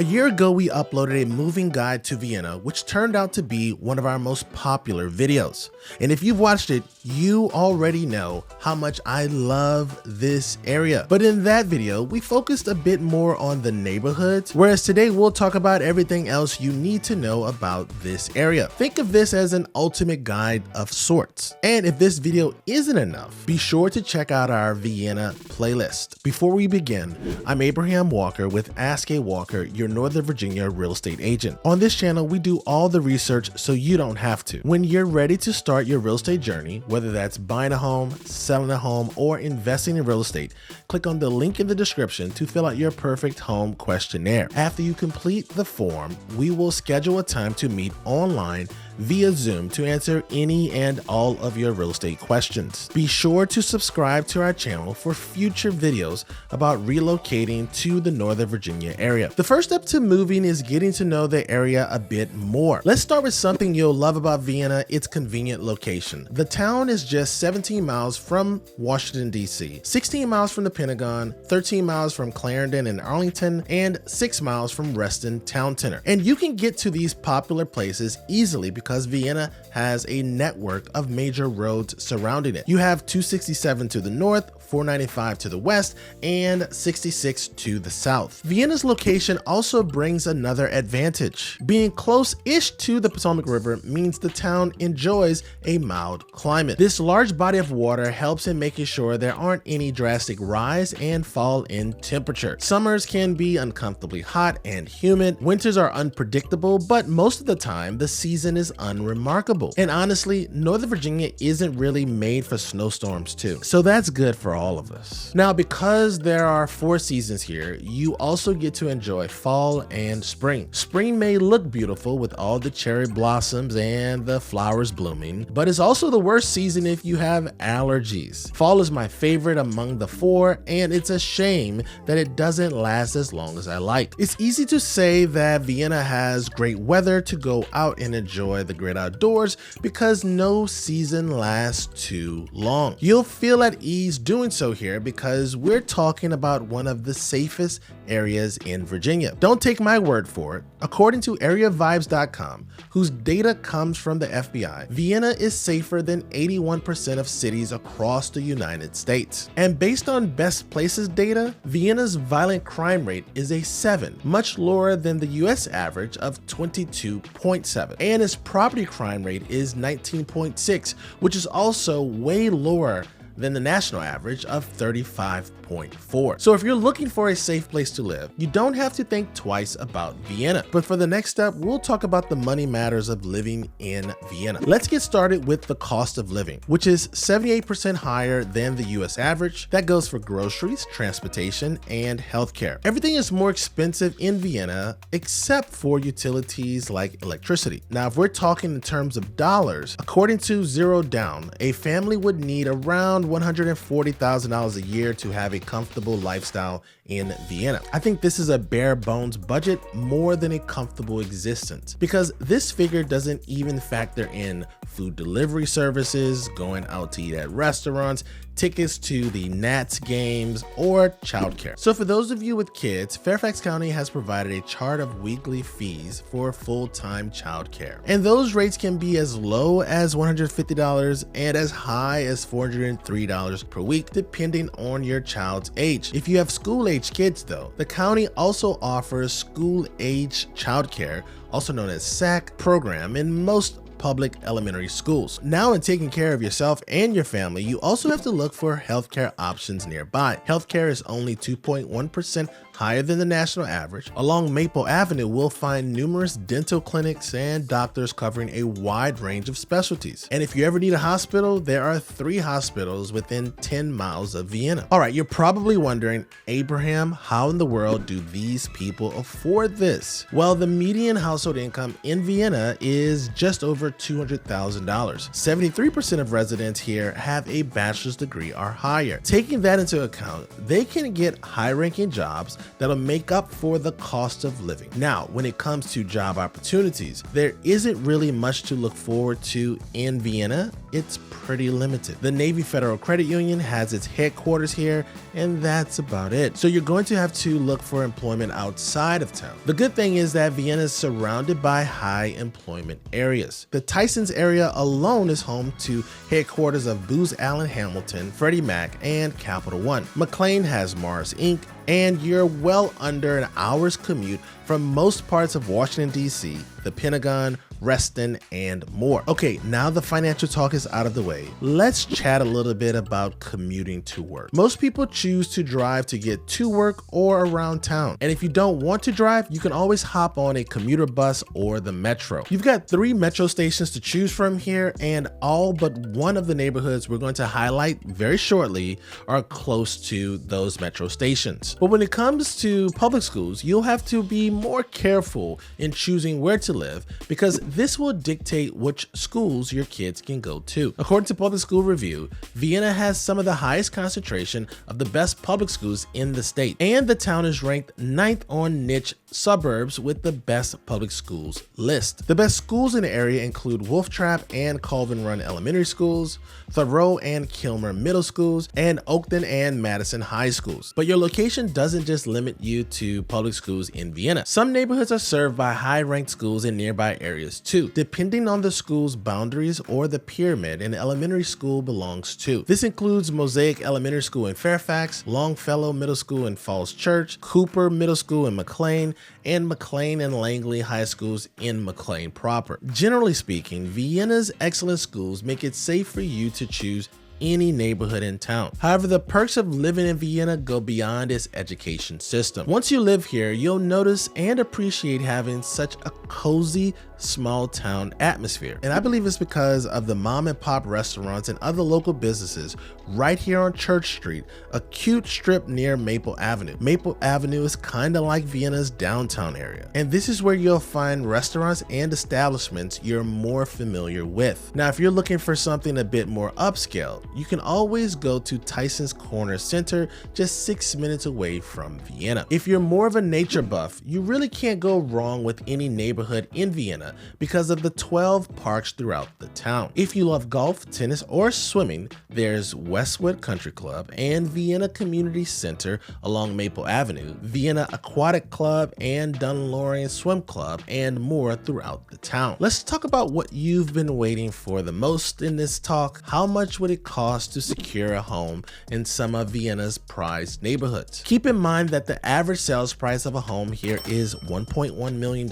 A year ago, we uploaded a moving guide to Vienna, which turned out to be one of our most popular videos. And if you've watched it, you already know how much I love this area. But in that video, we focused a bit more on the neighborhoods, whereas today we'll talk about everything else you need to know about this area. Think of this as an ultimate guide of sorts. And if this video isn't enough, be sure to check out our Vienna playlist. Before we begin, I'm Abraham Walker with Ask a Walker, your Northern Virginia real estate agent. On this channel, we do all the research so you don't have to. When you're ready to start your real estate journey, whether that's buying a home, selling a home, or investing in real estate, click on the link in the description to fill out your perfect home questionnaire. After you complete the form, we will schedule a time to meet online via Zoom to answer any and all of your real estate questions. Be sure to subscribe to our channel for future videos about relocating to the Northern Virginia area. The first step to moving is getting to know the area a bit more. Let's start with something you'll love about Vienna, its convenient location. The town is just 17 miles from Washington, D.C., 16 miles from the Pentagon, 13 miles from Clarendon and Arlington, and 6 miles from Reston Town Center. And you can get to these popular places easily because Vienna has a network of major roads surrounding it. You have 267 to the north, 495 to the west, and 66 to the south. Vienna's location also brings another advantage. Being close-ish to the Potomac River means the town enjoys a mild climate. This large body of water helps in making sure there aren't any drastic rise and fall in temperature. Summers can be uncomfortably hot and humid. Winters are unpredictable, but most of the time, the season is unremarkable. And honestly, Northern Virginia isn't really made for snowstorms too. So that's good for all of us. Now, because there are 4 seasons here, you also get to enjoy fall and spring. Spring may look beautiful with all the cherry blossoms and the flowers blooming, but it's also the worst season if you have allergies. Fall is my favorite among the 4, and it's a shame that it doesn't last as long as I like. It's easy to say that Vienna has great weather to go out and enjoy the great outdoors because no season lasts too long. You'll feel at ease doing so here because we're talking about one of the safest areas in Virginia. Don't take my word for it. According to AreaVibes.com, whose data comes from the FBI, Vienna is safer than 81% of cities across the United States. And based on Best Places data, Vienna's violent crime rate is a 7, much lower than the US average of 22.7. And its property crime rate is 19.6, which is also way lower than the national average of 35.4. So if you're looking for a safe place to live, you don't have to think twice about Vienna. But for the next step, we'll talk about the money matters of living in Vienna. Let's get started with the cost of living, which is 78% higher than the US average. That goes for groceries, transportation, and healthcare. Everything is more expensive in Vienna except for utilities like electricity. Now, if we're talking in terms of dollars, according to Zero Down, a family would need around $140,000 a year to have a comfortable lifestyle in Vienna. I think this is a bare bones budget more than a comfortable existence because this figure doesn't even factor in food delivery services, going out to eat at restaurants, tickets to the Nats games, or childcare. So for those of you with kids, Fairfax County has provided a chart of weekly fees for full-time childcare. And those rates can be as low as $150 and as high as $403 per week, depending on your child's age. If you have school-age kids though, the county also offers school-age childcare, also known as SAC program, in most public elementary schools. Now, in taking care of yourself and your family, you also have to look for healthcare options nearby. Healthcare is only 2.1% higher than the national average. Along Maple Avenue, we'll find numerous dental clinics and doctors covering a wide range of specialties. And if you ever need a hospital, there are 3 hospitals within 10 miles of Vienna. All right, you're probably wondering, Abraham, how in the world do these people afford this? Well, the median household income in Vienna is just over $200,000. 73% of residents here have a bachelor's degree or higher. Taking that into account, they can get high-ranking jobs that'll make up for the cost of living. Now, when it comes to job opportunities, there isn't really much to look forward to in Vienna. It's pretty limited. The Navy Federal Credit Union has its headquarters here, and that's about it. So you're going to have to look for employment outside of town. The good thing is that Vienna is surrounded by high employment areas. The Tysons area alone is home to headquarters of Booz Allen Hamilton, Freddie Mac, and Capital One. McLean has Mars Inc., and you're well under an hour's commute from most parts of Washington, D.C., the Pentagon, Reston, and more. Okay, now the financial talk is out of the way. Let's chat a little bit about commuting to work. Most people choose to drive to get to work or around town. And if you don't want to drive, you can always hop on a commuter bus or the metro. You've got 3 metro stations to choose from here, and all but one of the neighborhoods we're going to highlight very shortly are close to those metro stations. But when it comes to public schools, you'll have to be more careful in choosing where to live, because this will dictate which schools your kids can go to. According to Public School Review, Vienna has some of the highest concentration of the best public schools in the state, and the town is ranked 9th on niche suburbs with the best public schools list. The best schools in the area include Wolf Trap and Colvin Run Elementary Schools, Thoreau and Kilmer Middle Schools, and Oakton and Madison High Schools. But your location doesn't just limit you to public schools in Vienna. Some neighborhoods are served by high-ranked schools in nearby areas too, depending on the school's boundaries or the pyramid an elementary school belongs to. This includes Mosaic Elementary School in Fairfax, Longfellow Middle School in Falls Church, Cooper Middle School in McLean, and McLean and Langley High Schools in McLean proper. Generally speaking, Vienna's excellent schools make it safe for you to choose any neighborhood in town. However, the perks of living in Vienna go beyond its education system. Once you live here, you'll notice and appreciate having such a cozy, small town atmosphere. And I believe it's because of the mom and pop restaurants and other local businesses right here on Church Street, a cute strip near Maple Avenue. Maple Avenue is kind of like Vienna's downtown area. And this is where you'll find restaurants and establishments you're more familiar with. Now, if you're looking for something a bit more upscale, you can always go to Tysons Corner Center, just 6 minutes away from Vienna. If you're more of a nature buff, you really can't go wrong with any neighborhood in Vienna because of the 12 parks throughout the town. If you love golf, tennis, or swimming, there's Westwood Country Club and Vienna Community Center along Maple Avenue, Vienna Aquatic Club and Dunlorian Swim Club, and more throughout the town. Let's talk about what you've been waiting for the most in this talk. How much would it cost to secure a home in some of Vienna's prized neighborhoods? Keep in mind that the average sales price of a home here is $1.1 million.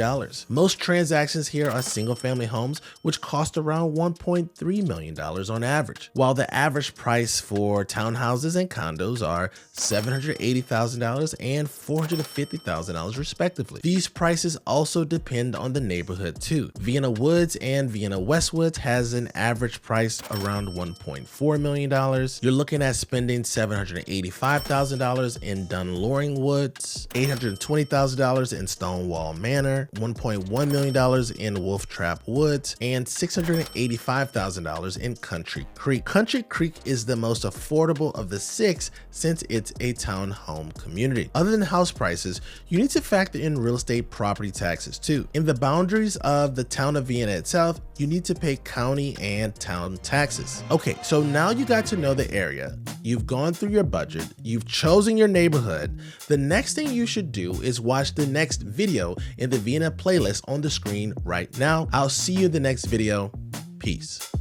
Most transactions here are single-family homes, which cost around $1.3 million on average, while the average price for townhouses and condos are $780,000 and $450,000 respectively. These prices also depend on the neighborhood too. Vienna Woods and Vienna Westwoods has an average price around $1.4 million. You're looking at spending $785,000 in Dunloring Woods, $820,000 in Stonewall Manor, $1.1 million in Wolf Trap Woods, and $685,000 in Country Creek. Country Creek is the most affordable of the 6 since it's a townhome community. Other than house prices, you need to factor in real estate property taxes too. In the boundaries of the town of Vienna itself, you need to pay county and town taxes. Okay, so now you got to know the area, you've gone through your budget, you've chosen your neighborhood. The next thing you should do is watch the next video in the Vienna playlist on the screen right now. I'll see you in the next video. Peace.